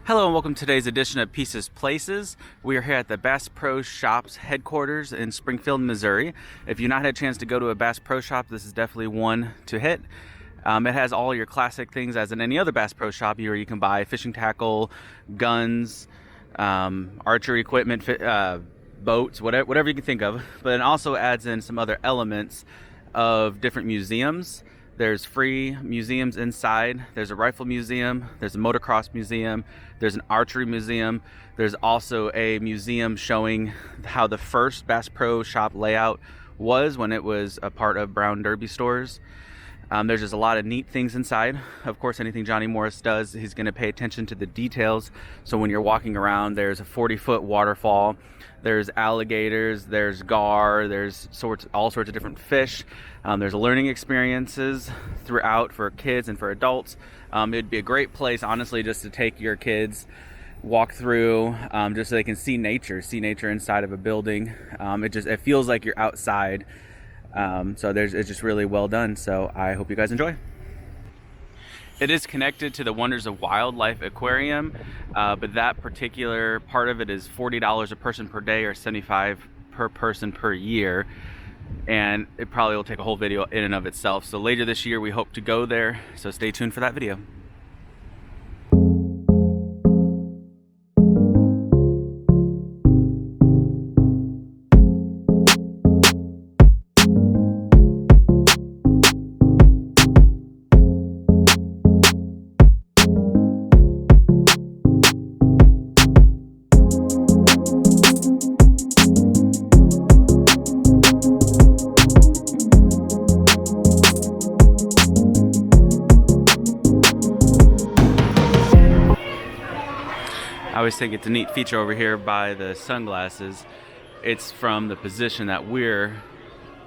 Hello and welcome to today's edition of Pieces Places. We are here at the Bass Pro Shops headquarters in Springfield, Missouri. If you've not had a chance to go to a Bass Pro Shop, this is definitely one to hit. It has all your classic things as in any other Bass Pro Shop where you can buy fishing tackle, guns, archery equipment, boats, whatever you can think of. But it also adds in some other elements of different museums. There's free museums inside. There's a rifle museum, there's a motocross museum, there's an archery museum. There's also a museum showing how the first Bass Pro Shop layout was when it was a part of Brown Derby stores. There's just a lot of neat things inside. Of course, anything Johnny Morris does, he's going to pay attention to the details. So when you're walking around, there's a 40-foot waterfall, there's alligators, there's gar, there's all sorts of different fish. There's learning experiences throughout for kids and for adults. It'd be a great place, honestly, just to take your kids, walk through, just so they can see nature inside of a building. It feels like you're outside. It's just really well done. So I hope you guys enjoy. It is connected to the Wonders of Wildlife Aquarium, but that particular part of it is $40 a person per day or $75 per person per year. And it probably will take a whole video in and of itself. So later this year we hope to go there. So stay tuned for that video. I always think it's a neat feature over here by the sunglasses. It's from the position that we're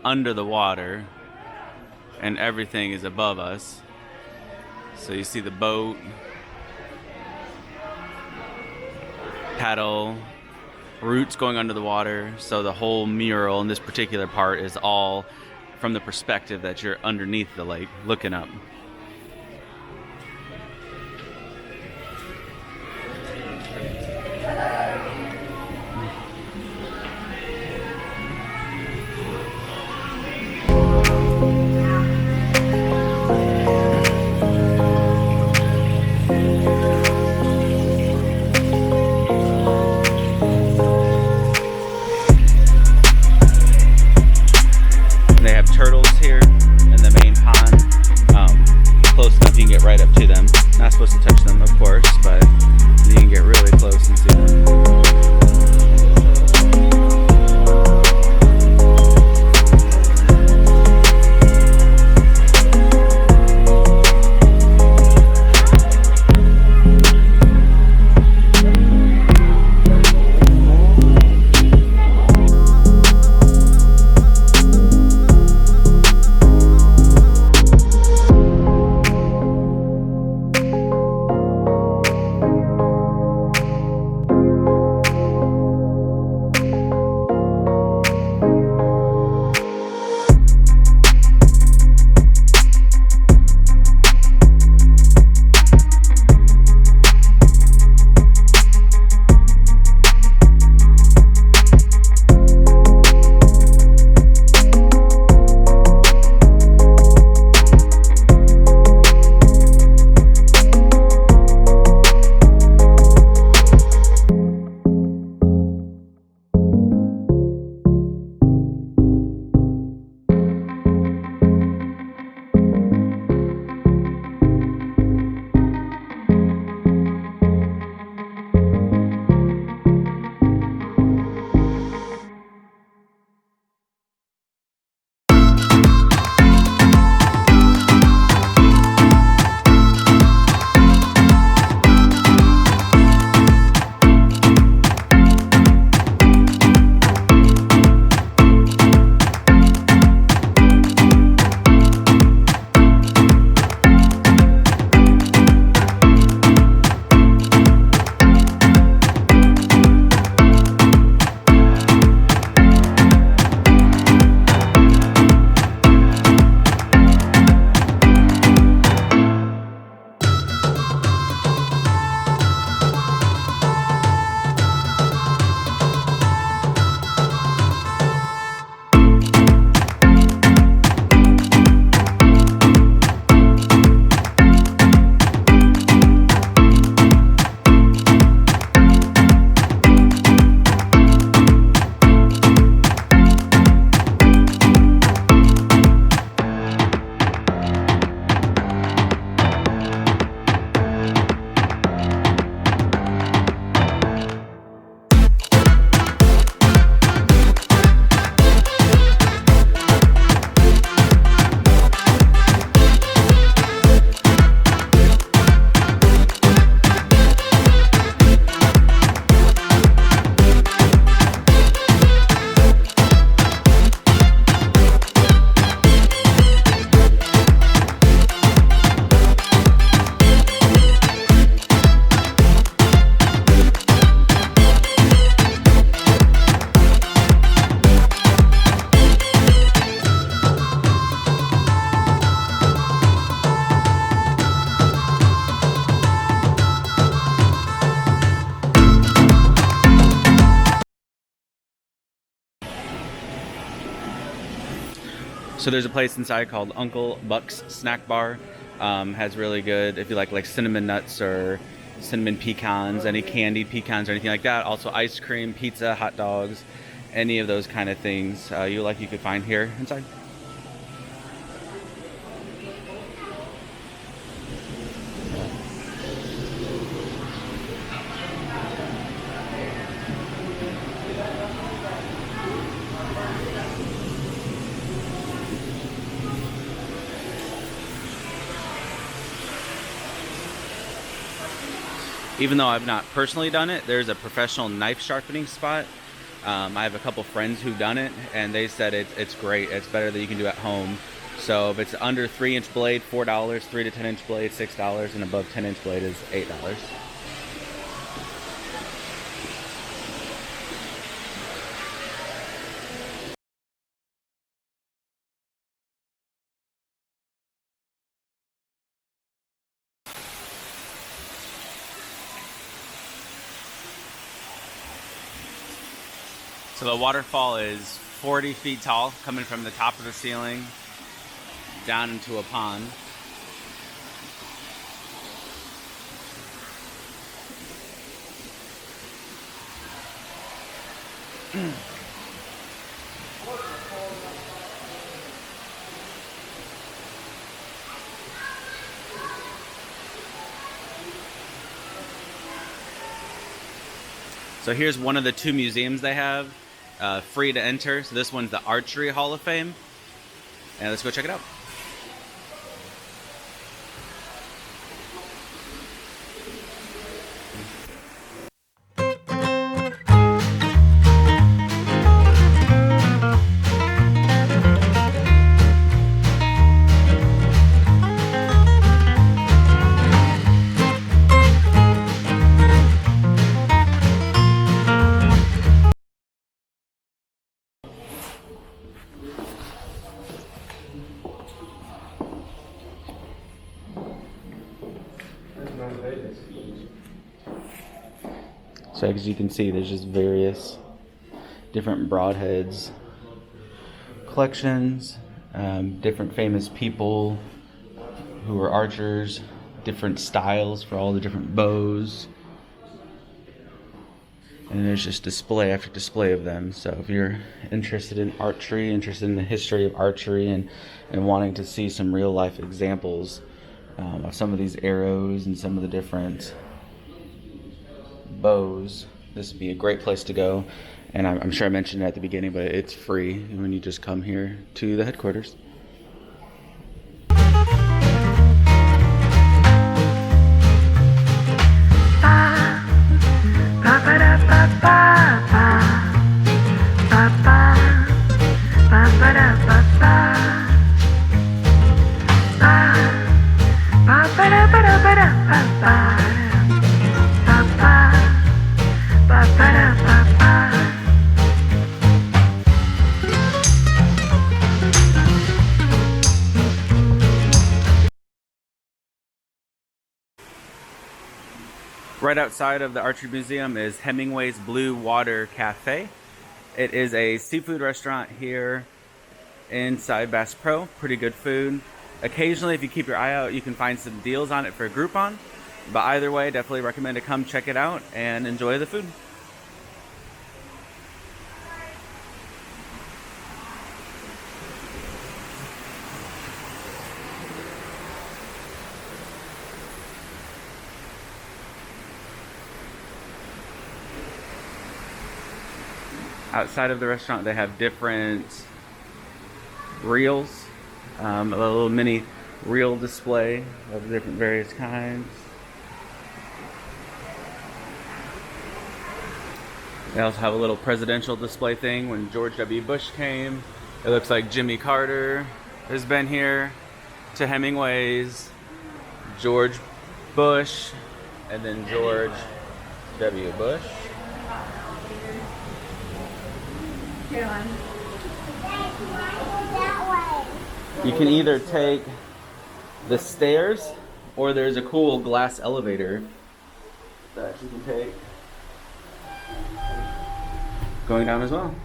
under the water and everything is above us. So you see the boat, paddle, roots going under the water. So the whole mural in this particular part is all from the perspective that you're underneath the lake looking up. They have turtles here in the main pond. So there's a place inside called Uncle Buck's Snack Bar. Has really good, if you like cinnamon nuts or cinnamon pecans, any candied pecans or anything like that. Also ice cream, pizza, hot dogs, any of those kind of things you could find here inside. Even though I've not personally done it, there's a professional knife sharpening spot. I have a couple friends who've done it, and they said it's great. It's better than you can do at home. So if it's under 3-inch blade, $4, 3 to 10-inch blade, $6, and above 10-inch blade is $8. So the waterfall is 40 feet tall, coming from the top of the ceiling down into a pond. So here's one of the 2 museums they have, free to enter. So this one's the Archery Hall of Fame. And let's go check it out. So as you can see, there's just various different broadheads, collections, different famous people who were archers, different styles for all the different bows. And there's just display after display of them. So if you're interested in archery, interested in the history of archery, and wanting to see some real life examples of some of these arrows and some of the different bows, this would be a great place to go. And I'm sure I mentioned it at the beginning, but it's free when you just come here to the headquarters. Right outside of the Archery Museum is Hemmingways Blue Water Cafe. It is a seafood restaurant here inside Bass Pro. Pretty good food. Occasionally, if you keep your eye out, you can find some deals on it for Groupon. But either way, definitely recommend to come check it out and enjoy the food. Outside of the restaurant, they have different reels, a little mini reel display of different various kinds. They also have a little presidential display thing when George W. Bush came. It looks like Jimmy Carter has been here, to Hemmingways, George Bush, and then George W. Bush. You can either take the stairs, or there's a cool glass elevator that you can take going down as well.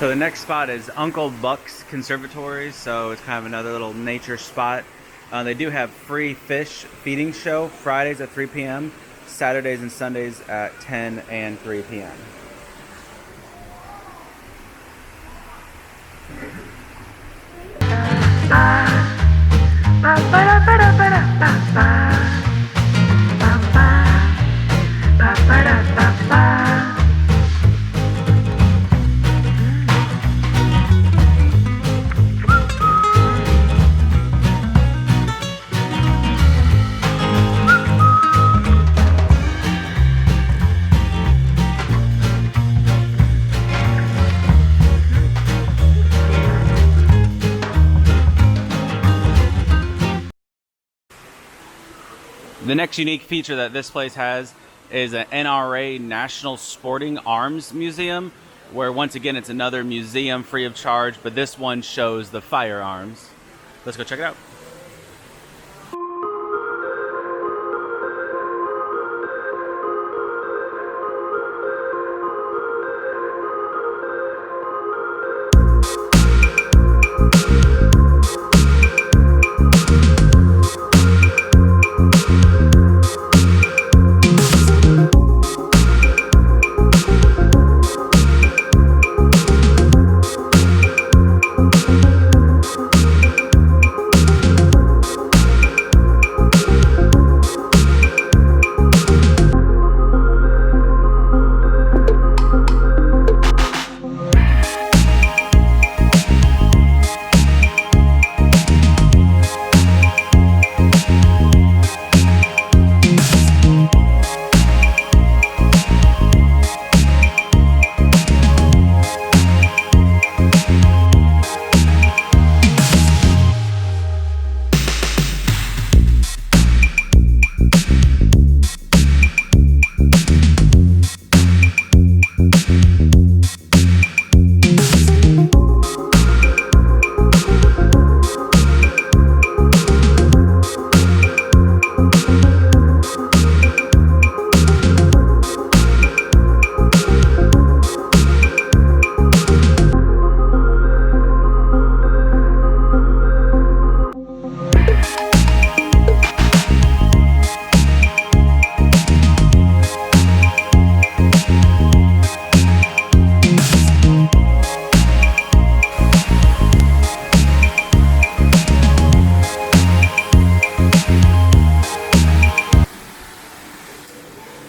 So the next spot is Uncle Buck's Conservatory, so it's kind of another little nature spot. They do have free fish feeding show Fridays at 3 p.m., Saturdays and Sundays at 10 and 3 p.m. The next unique feature that this place has is an NRA National Sporting Arms Museum, where once again it's another museum free of charge, but this one shows the firearms. Let's go check it out.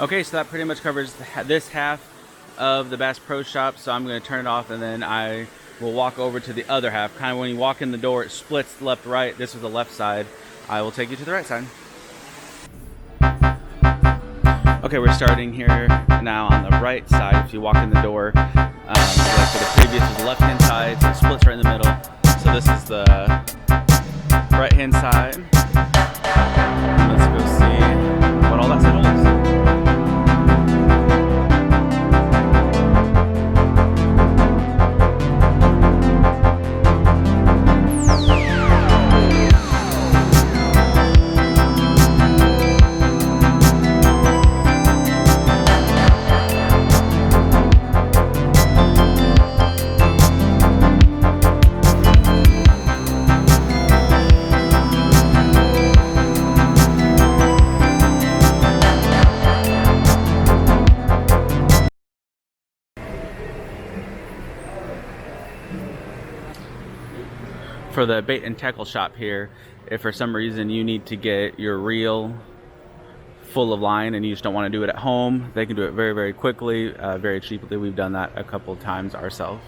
Okay, so that pretty much covers this half of the Bass Pro Shop, so I'm going to turn it off and then I will walk over to the other half. Kind of when you walk in the door, it splits left, right. This is the left side. I will take you to the right side. Okay, we're starting here now on the right side. If you walk in the door, like for the previous was the left-hand side, so it splits right in the middle. So this is the right-hand side. Let's go see what all that side holds. For the bait and tackle shop here, if for some reason you need to get your reel full of line and you just don't want to do it at home, they can do it very, very quickly, very cheaply. We've done that a couple times ourselves.